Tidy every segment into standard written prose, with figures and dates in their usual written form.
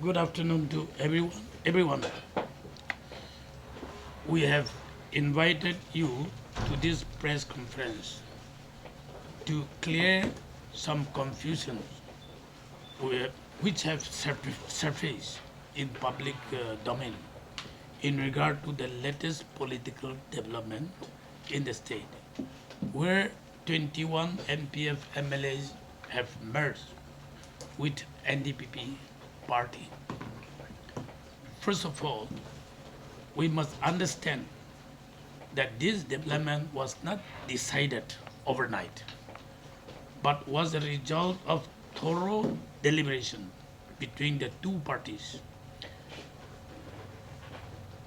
Good afternoon to everyone. We have invited you to this press conference to clear some confusions which have surfaced in public domain in regard to the latest political development in the state, where 21 NPF MLAs have merged with NDPP party. First of all, we must understand that this development was not decided overnight, but was a result of thorough deliberation between the two parties.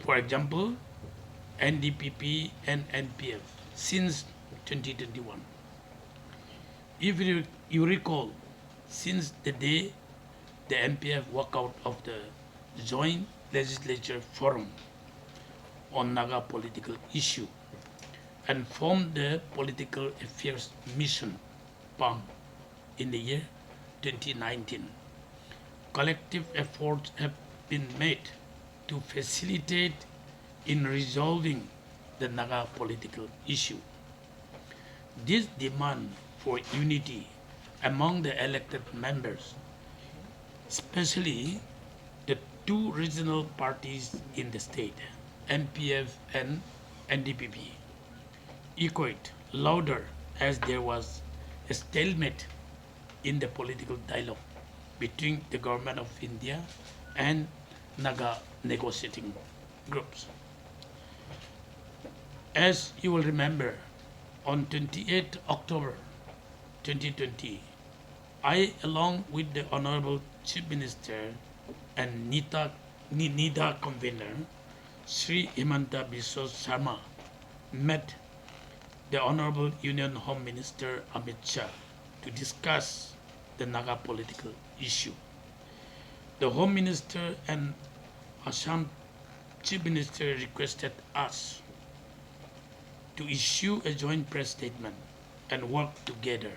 For example, NDPP and NPF since 2021. If you recall, since the day the NPF walked out of the Joint Legislature Forum on Naga political issue and formed the Political Affairs Mission PAM in the year 2019. Collective efforts have been made to facilitate in resolving the Naga political issue. This demand for unity among the elected members, especially the two regional parties in the state, NPF and NDPP, echoed louder as there was a stalemate in the political dialogue between the government of India and Naga negotiating groups. As you will remember, on 28 October 2020, I, along with the Honorable Chief Minister and NIDA convener, Sri Himanta Biswa Sharma, met the Honorable Union Home Minister Amit Shah to discuss the Naga political issue. The Home Minister and Assam Chief Minister requested us to issue a joint press statement and work together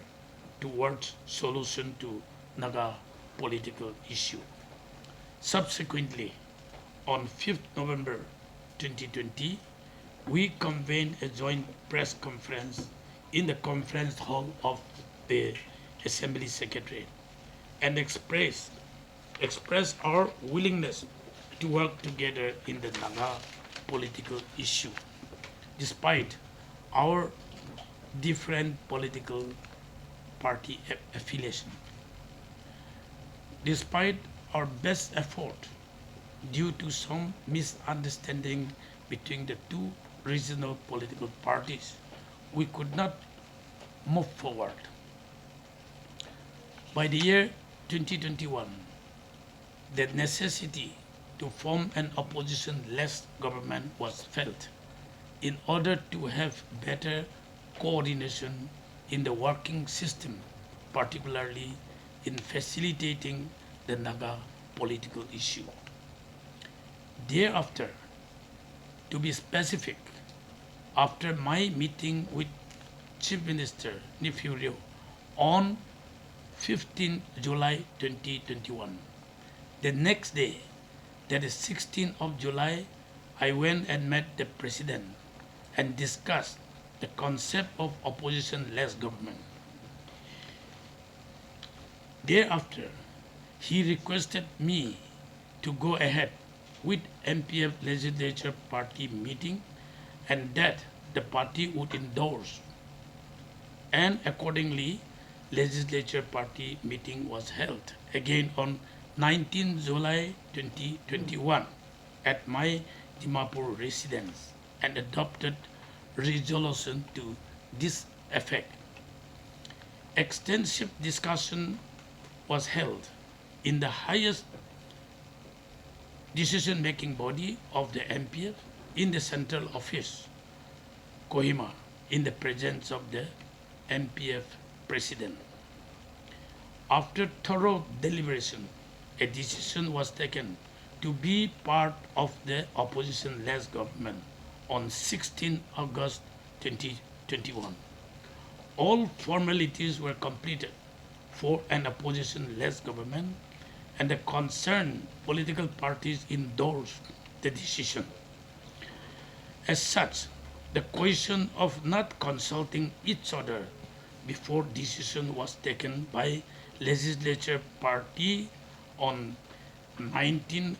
towards solution to Naga political issue. Subsequently, on 5th November 2020, we convened a joint press conference in the conference hall of the Assembly Secretariat and expressed our willingness to work together in the Naga political issue, despite our different political party affiliation. Despite our best effort, due to some misunderstanding between the two regional political parties, we could not move forward. By the year 2021, the necessity to form an opposition-less government was felt in order to have better coordination in the working system, particularly in facilitating the Naga political issue. Thereafter, to be specific, after my meeting with Chief Minister Nifurio on 15 July 2021, the next day, that is 16th of July, I went and met the President and discussed the concept of opposition-less government. Thereafter, he requested me to go ahead with MPF legislature party meeting and that the party would endorse. And accordingly, legislature party meeting was held again on 19 July 2021 at my Dimapur residence and adopted resolution to this effect. Extensive discussion was held in the highest decision-making body of the MPF in the central office, Kohima, in the presence of the MPF president. After thorough deliberation, a decision was taken to be part of the opposition-less government on 16 August 2021. All formalities were completed for an opposition-less government and the concerned political parties endorsed the decision. As such, the question of not consulting each other before decision was taken by legislature party on 19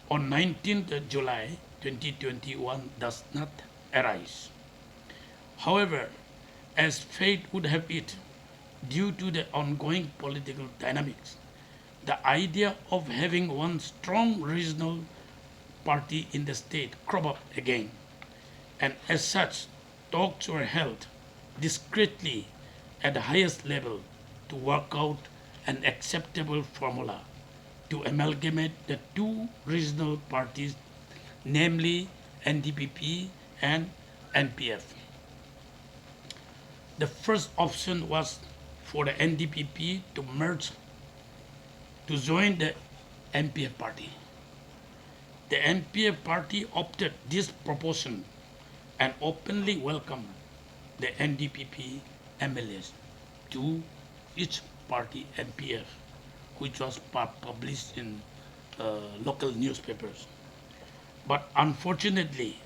on 19th July 2021 does not arise. However, as fate would have it, due to the ongoing political dynamics, the idea of having one strong regional party in the state crop up again, and as such, talks were held discreetly at the highest level to work out an acceptable formula to amalgamate the two regional parties, namely NDPP and NPF. The first option was for the NDPP to merge to join the NPF party. The NPF party opted this proposition and openly welcomed the NDPP MLAs to each party NPF, which was published in local newspapers. But unfortunately,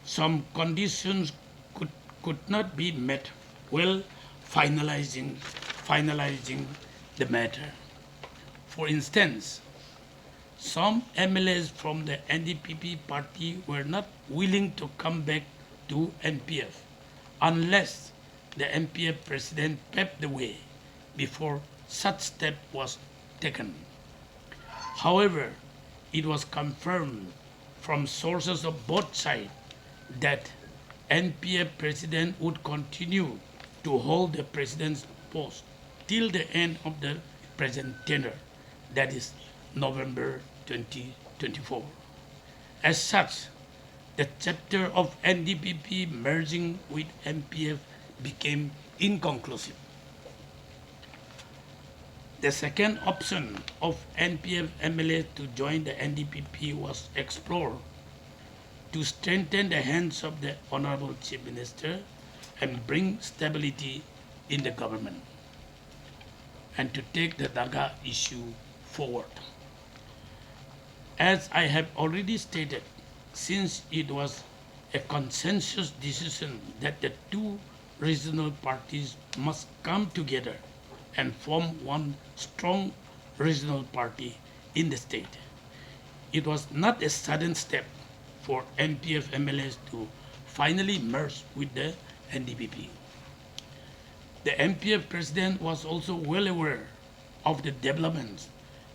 some conditions could not be met while finalizing the matter. For instance, some MLAs from the NDPP party were not willing to come back to NPF unless the NPF president paved the way before such step was taken. However, it was confirmed from sources of both sides that NPF president would continue to hold the president's post till the end of the present tenure, that is November 2024. As such, the chapter of NDPP merging with NPF became inconclusive. The second option of NPF MLA to join the NDPP was explored to strengthen the hands of the Honorable Chief Minister and bring stability in the government, and to take the Naga issue forward. As I have already stated, since it was a consensus decision that the two regional parties must come together and form one strong regional party in the state, it was not a sudden step for NPF MLAs to finally merge with the NDPP. The NPF president was also well aware of the developments,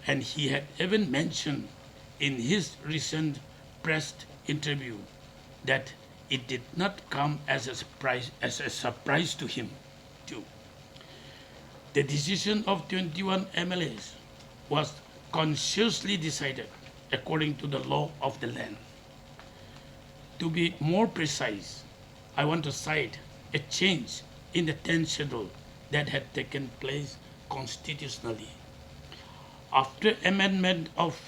and he had even mentioned in his recent press interview that it did not come as a surprise to him too. The decision of 21 MLAs was consciously decided according to the law of the land. To be more precise, I want to cite a change in the 10th schedule that had taken place constitutionally. After amendment of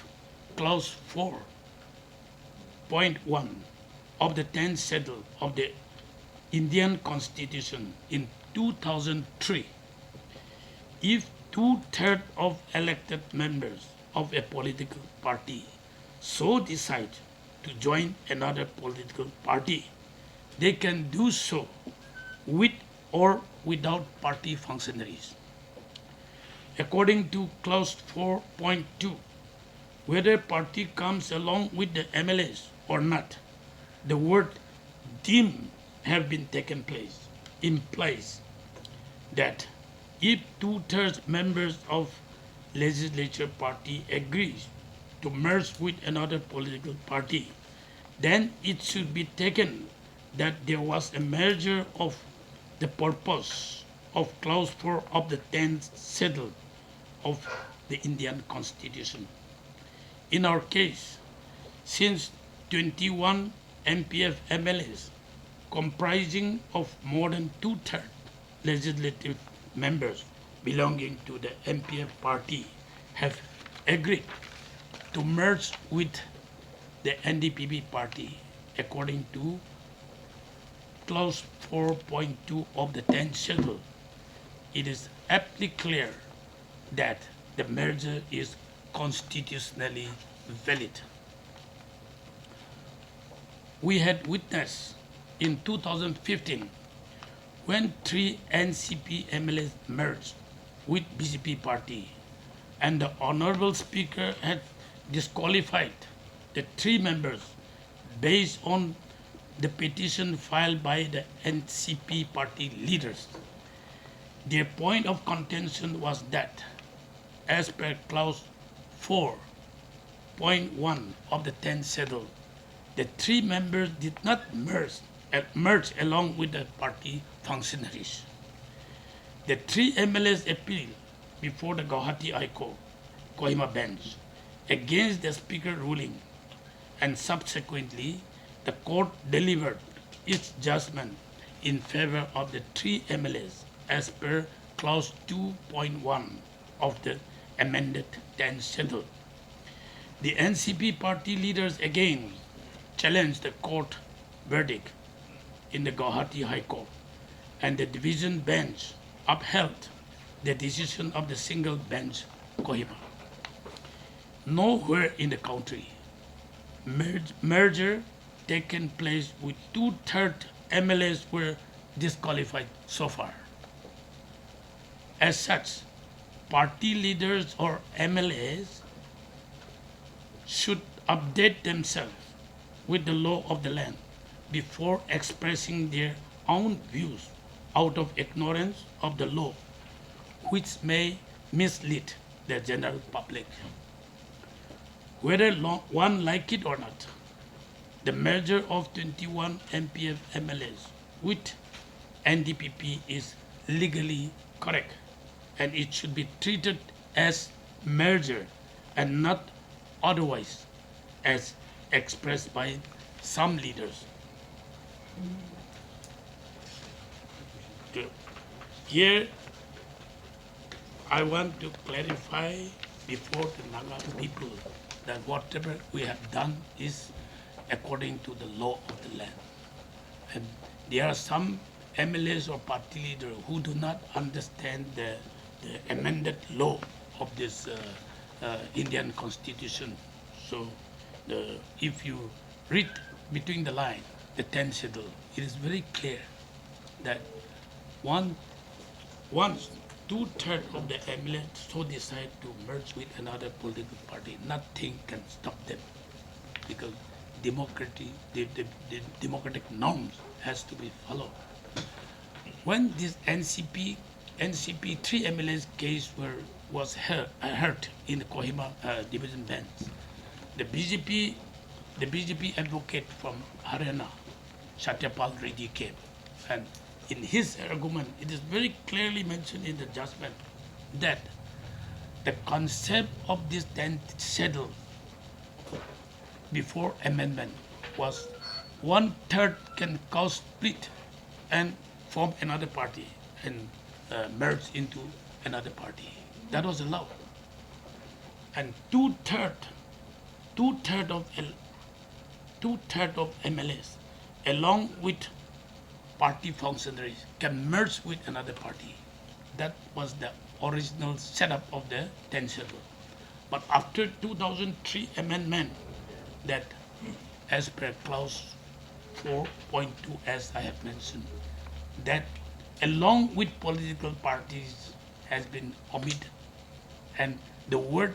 clause 4.1 of the 10th schedule of the Indian Constitution in 2003, if two-thirds of elected members of a political party so decide to join another political party, they can do so with or without party functionaries. According to clause 4.2, whether party comes along with the MLAs or not, the word deem have been taken place implies that if two-thirds members of legislature party agrees to merge with another political party, then it should be taken that there was a merger of the purpose of clause 4 of the 10th schedule of the Indian Constitution. In our case, since 21 MPF MLAs comprising of more than two-thirds legislative members belonging to the MPF party have agreed to merge with the NDPP party according to clause 4.2 of the 10th schedule, it is aptly clear that the merger is constitutionally valid. We had witnessed in 2015 when three NCP MLAs merged with BJP party and the Honorable Speaker had disqualified the three members based on the petition filed by the NCP party leaders. Their point of contention was that, as per clause 4.1 of the 10th schedule, the three members did not merge along with the party functionaries. The three MLAs appealed before the Guwahati High Court, Kohima bench, against the speaker ruling, and subsequently the court delivered its judgment in favor of the three MLAs as per clause 2.1 of the amended 10th schedule. The NCP party leaders again challenged the court verdict in the Guwahati High Court, and the division bench upheld the decision of the single bench Kohima. Nowhere in the country merger taken place with two-thirds MLAs were disqualified so far. As such, party leaders or MLAs should update themselves with the law of the land before expressing their own views out of ignorance of the law, which may mislead the general public. Whether one like it or not, the merger of 21 MPF MLAs with NDPP is legally correct, and it should be treated as merger and not otherwise, as expressed by some leaders. Here, I want to clarify before the Naga people that whatever we have done is according to the law of the land. And there are some MLAs or party leaders who do not understand the amended law of this Indian constitution. So if you read between the lines, the 10th schedule, it is very clear that once two-thirds of the MLAs so decide to merge with another political party, nothing can stop them, because the democratic norms has to be followed. When this NCP 3 MLAs case was heard in the Kohima division bench, the BJP advocate from Haryana, Satyapal Reddy, came, and in his argument, it is very clearly mentioned in the judgment that the concept of this 10th schedule before amendment was one-third can cause split and form another party and merge into another party. That was allowed. And two-third of MLAs, along with party functionaries, can merge with another party. That was the original setup of the 10th schedule. But after 2003 amendment, that as per clause 4.2, as I have mentioned, that along with political parties has been omitted, and the word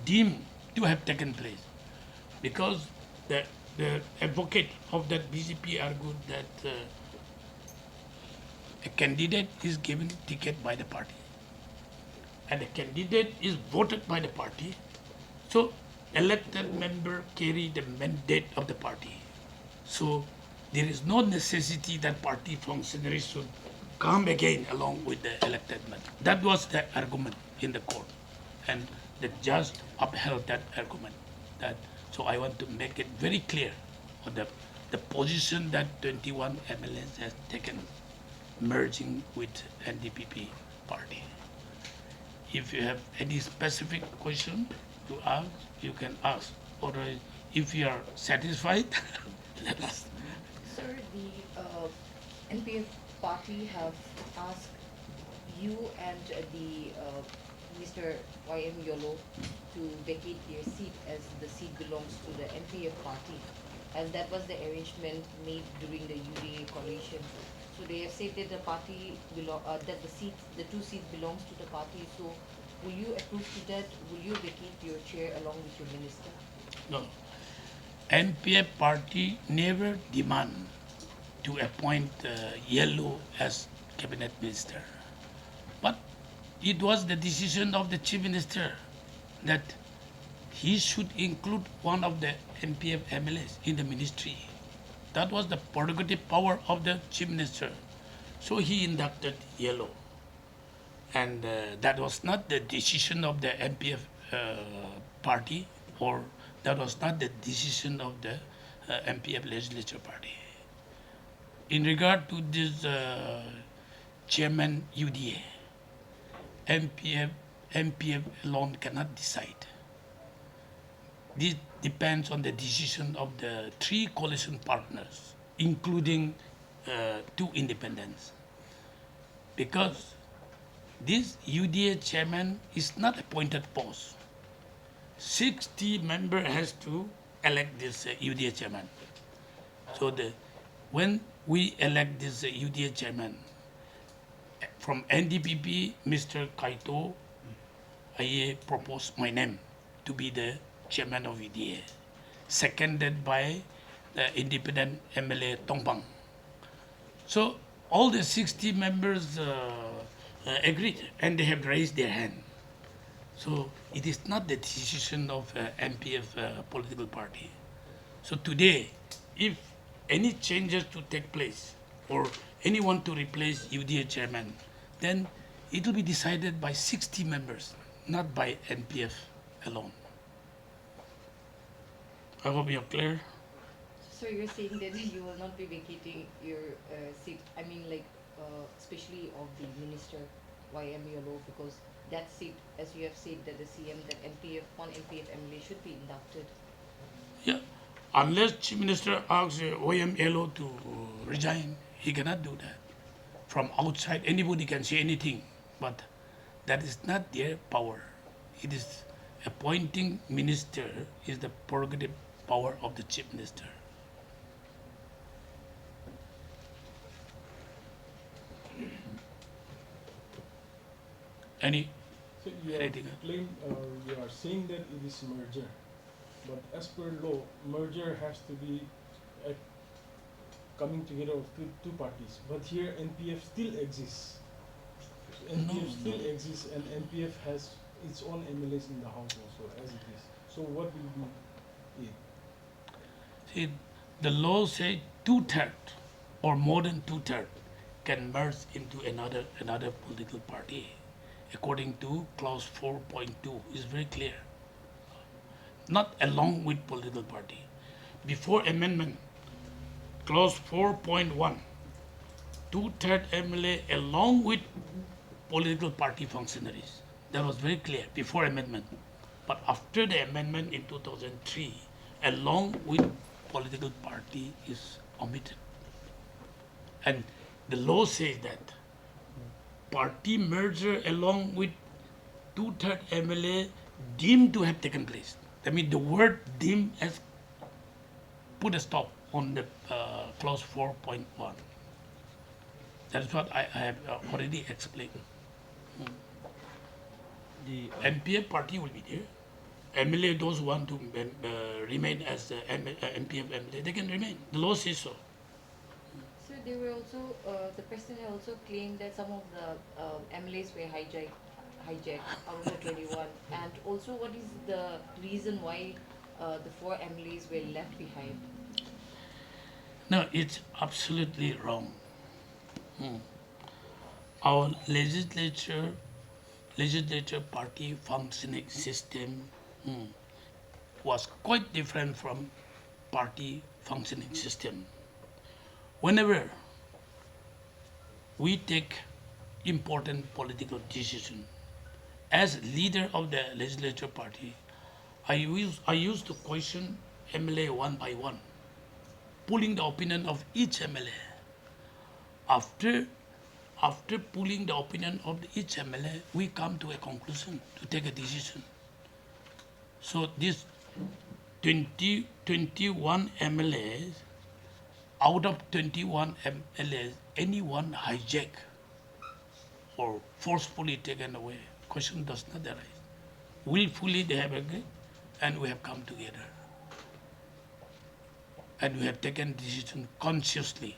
deemed to have taken place, because the advocate of that BJP argued that a candidate is given ticket by the party and a candidate is voted by the party, so elected member carry the mandate of the party. So there is no necessity that party functionaries should come again along with the elected member. That was the argument in the court, and the judge upheld that argument. So I want to make it very clear on the position that 21 MLAs has taken, merging with NDPP party. If you have any specific question to ask, you can ask. Or if you are satisfied, let us. Sir, the NPF party have asked you and the Mr. Y.M. Yolo to vacate their seat as the seat belongs to the NPF party, as that was the arrangement made during the UDA coalition. So they have said that that the two seats belongs to the party. So will you approve to that? Will you vacate your chair along with your minister? No. NPF party never demand to appoint Yellow as cabinet minister. But it was the decision of the chief minister that he should include one of the NPF MLAs in the ministry. That was the prerogative power of the chief minister. So he inducted Yellow. And that was not the decision of the NPF party, or that was not the decision of the NPF legislature party. In regard to this chairman UDA, MPF alone cannot decide. This depends on the decision of the three coalition partners, including two independents. Because this UDA chairman is not appointed post. 60 member has to elect this UDA chairman. So when we elect this UDA chairman, from NDPP, Mr. Kaito, I propose my name to be the chairman of UDA, seconded by the independent MLA Tongpang. So all the 60 members agreed, and they have raised their hand. So it is not the decision of MPF political party. So today, if any changes to take place or anyone to replace UDA chairman, then it will be decided by 60 members, not by NPF alone. I hope you're clear. So you're saying that you will not be vacating your seat, I mean like especially of the minister YM Yolo, because that seat, as you have said that the CM, that one NPF MLA should be inducted. Yeah, unless Chief Minister asks OMLO to resign, he cannot do that. From outside, anybody can say anything, but that is not their power. It is appointing minister is the prerogative power of the Chief Minister. Any? So you Anything? you are saying that it is merger, but as per law, merger has to be a coming together of two parties. But here NPF still exists. NPF still exists, and NPF has its own MLAs in the house also as it is. So what will be it? See, the law says 2/3 or more than 2/3 can merge into another political party, according to clause 4.2 is very clear. Not along with political party. Before amendment, clause 4.1, 2/3 MLA along with political party functionaries. That was very clear before amendment. But after the amendment in 2003, along with political party is omitted. And the law says that party merger along with 2/3 MLA deemed to have taken place. That means the word deemed has put a stop on the clause 4.1. That's what I have already explained. The MPF party will be there. MLA, those who want to remain as MPF MLA, they can remain. The law says so. So they were also, the president also claimed that some of the MLAs were hijacked out of the 21. And also, what is the reason why the 4 MLAs were left behind? No, it's absolutely wrong. Our legislature party functioning system was quite different from party functioning system. Whenever we take important political decision, as leader of the legislature party, I used to question MLA one by one, pulling the opinion of each MLA. After After pooling the opinion of each MLA, we come to a conclusion to take a decision. So this 21 MLAs, out of 21 MLAs, anyone hijack or forcefully taken away, question does not arise. Willfully they have agreed and we have come together. And we have taken decision consciously,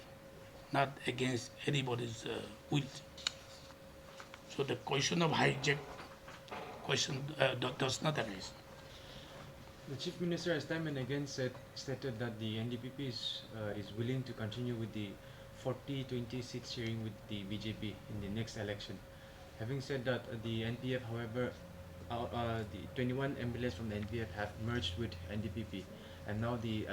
not against anybody's will. So the question of hijack question does not arise. The Chief Minister has time and again stated that the NDPP is willing to continue with the 40-20 seat sharing with the BJP in the next election. Having said that, the NPF, however, the 21 MLAs from the NPF have merged with NDPP, and now the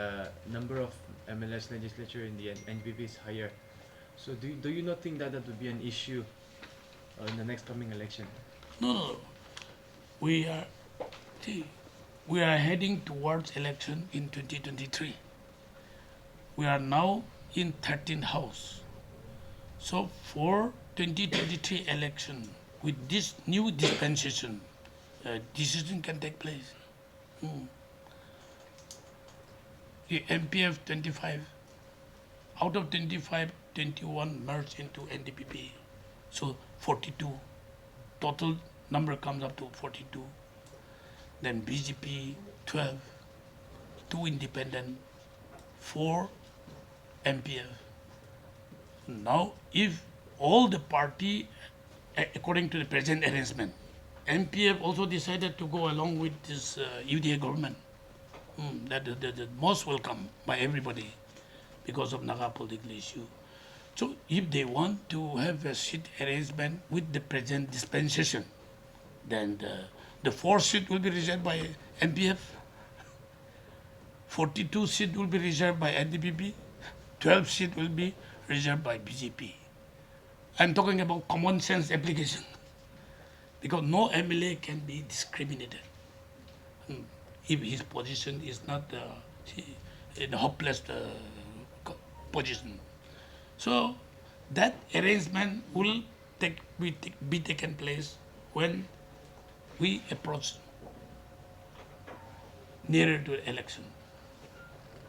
number of MLS legislature in the NDPP is higher. So do you not think that that would be an issue in the next coming election? No. We are, see, we are heading towards election in 2023. We are now in 13th house. So for 2023 election, with this new dispensation, decision can take place. The MPF 25, out of 25, 21 merged into NDPP. So 42, total number comes up to 42. Then BJP 12, 2 independent, 4 MPF. Now, if all the party, according to the present arrangement, MPF also decided to go along with this UDA government. That the most welcome by everybody because of Naga political issue. So if they want to have a seat arrangement with the present dispensation, then the 4 seat will be reserved by NPF, 42 seat will be reserved by NDPP, 12 seat will be reserved by BJP. I'm talking about common sense application because no MLA can be discriminated if his position is not in a hopeless position. So that arrangement will be taken place when we approach nearer to election.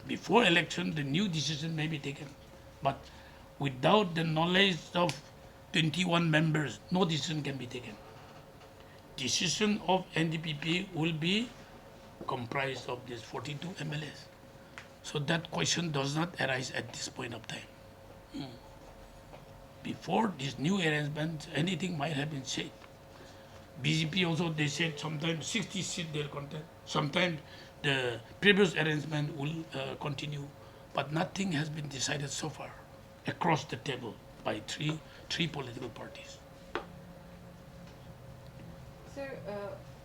Before election, the new decision may be taken, but without the knowledge of 21 members, no decision can be taken. Decision of NDPP will be comprised of these 42 MLAs. So that question does not arise at this point of time. Before this new arrangement, anything might have been said. BJP also, they said sometimes 60 seats they'll contest, sometimes the previous arrangement will continue, but nothing has been decided so far across the table by three political parties. Sir,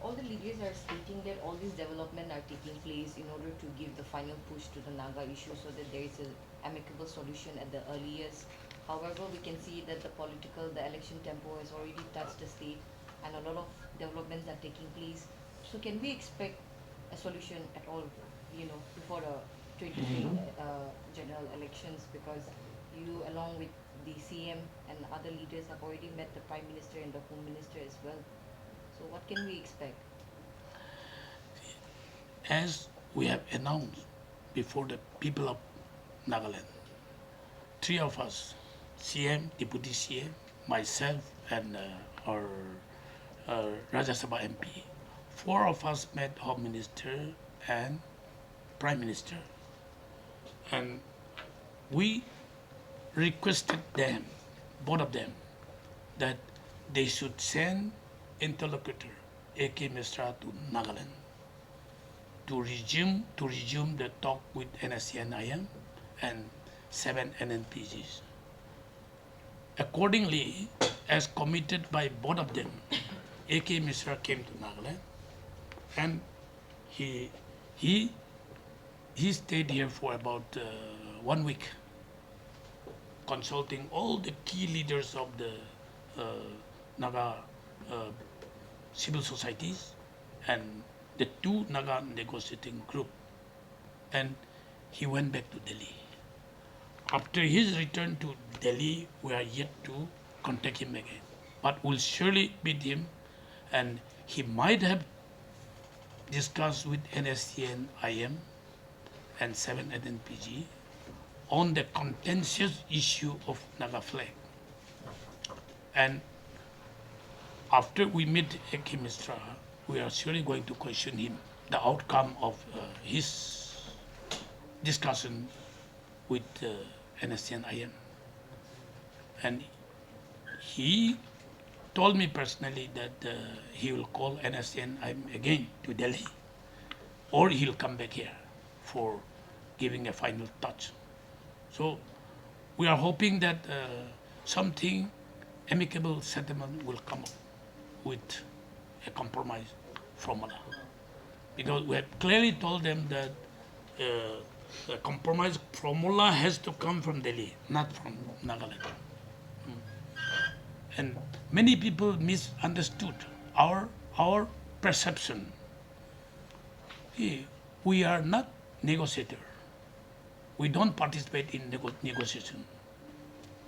all the leaders are stating that all these developments are taking place in order to give the final push to the Naga issue so that there is an amicable solution at the earliest. However, we can see that the election tempo has already touched the state and a lot of developments are taking place. So can we expect a solution at all, before the 2023 general elections? Because you, along with the CM and other leaders, have already met the Prime Minister and the Home Minister as well. So what can we expect? As we have announced before the people of Nagaland, 3 of us, CM, Deputy CM, myself, and our Rajya Sabha MP, 4 of us met Home Minister and Prime Minister, and we requested them, both of them, that they should send interlocutor AK Misra to Nagaland to resume the talk with NSCN-IM and 7 NNPGs. Accordingly, as committed by both of them, AK Misra came to Nagaland and he stayed here for about 1 week, consulting all the key leaders of the Naga civil societies and the 2 Naga negotiating group, and he went back to Delhi. After his return to Delhi, we are yet to contact him again. But we'll surely meet him, and he might have discussed with NSCN IM and 7 NPG on the contentious issue of Naga flag. And after we meet AK Mistra, we are surely going to question him the outcome of his discussion with NSCN IM. And he told me personally that he will call NSCN IM again to Delhi, or he'll come back here for giving a final touch. So we are hoping that something amicable settlement will come up with a compromise formula, because we have clearly told them that the compromise formula has to come from Delhi, not from Nagaland. And many people misunderstood our perception. We are not negotiator. We don't participate in negotiation.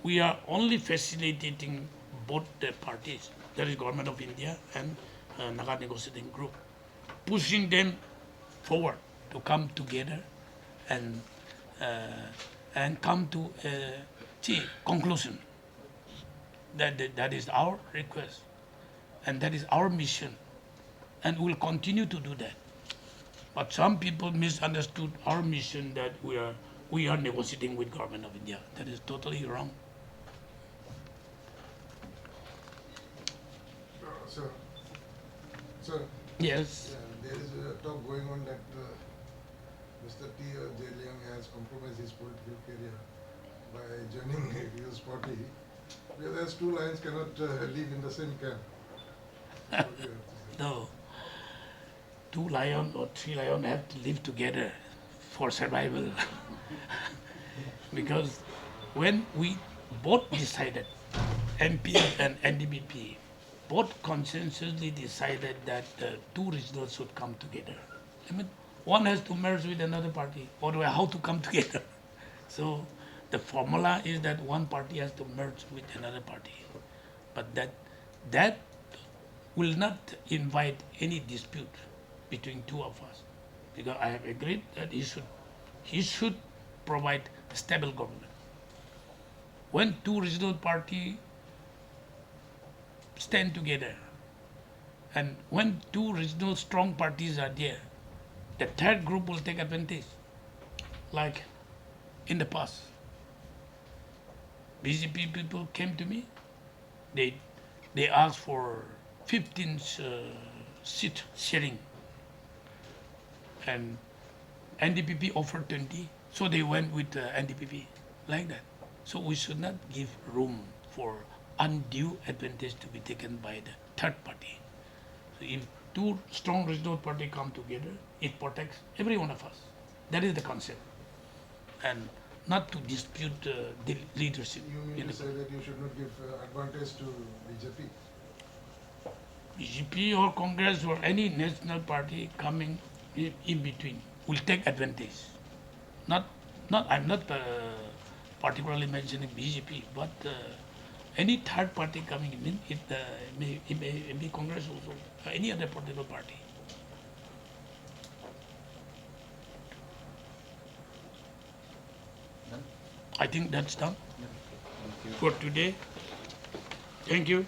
We are only facilitating both the parties, that is Government of India and Naga negotiating group, pushing them forward to come together and come to a conclusion. That is our request, and that is our mission, and we'll continue to do that. But some people misunderstood our mission that we are negotiating with Government of India. That is totally wrong. Sir, Yes. there is a talk going on that Mr. T. Zeliang has compromised his political career by joining his party, whereas two lions cannot live in the same camp. What do you have to say? No. 2 lions or 3 lions have to live together for survival. Because when we both decided, MPF and NDPP, both consensually decided that 2 regionals should come together. I mean, one has to merge with another party, or how to come together. So the formula is that one party has to merge with another party. But that will not invite any dispute between 2 of us, because I have agreed that he should provide a stable government. When 2 regional parties stand together, and when 2 regional strong parties are there, the third group will take advantage, like in the past. BJP people came to me, they asked for 15 seat sharing, and NDPP offered 20, so they went with NDPP, like that. So we should not give room for undue advantage to be taken by the third party. So if 2 strong regional parties come together, it protects every one of us. That is the concept, and not to dispute the leadership. You mean to say that you should not give advantage to BJP? BJP or Congress or any national party coming in between will take advantage. I'm not particularly mentioning BJP, but any third party coming in, it may be Congress also, any other political party. I think that's done for today. Thank you.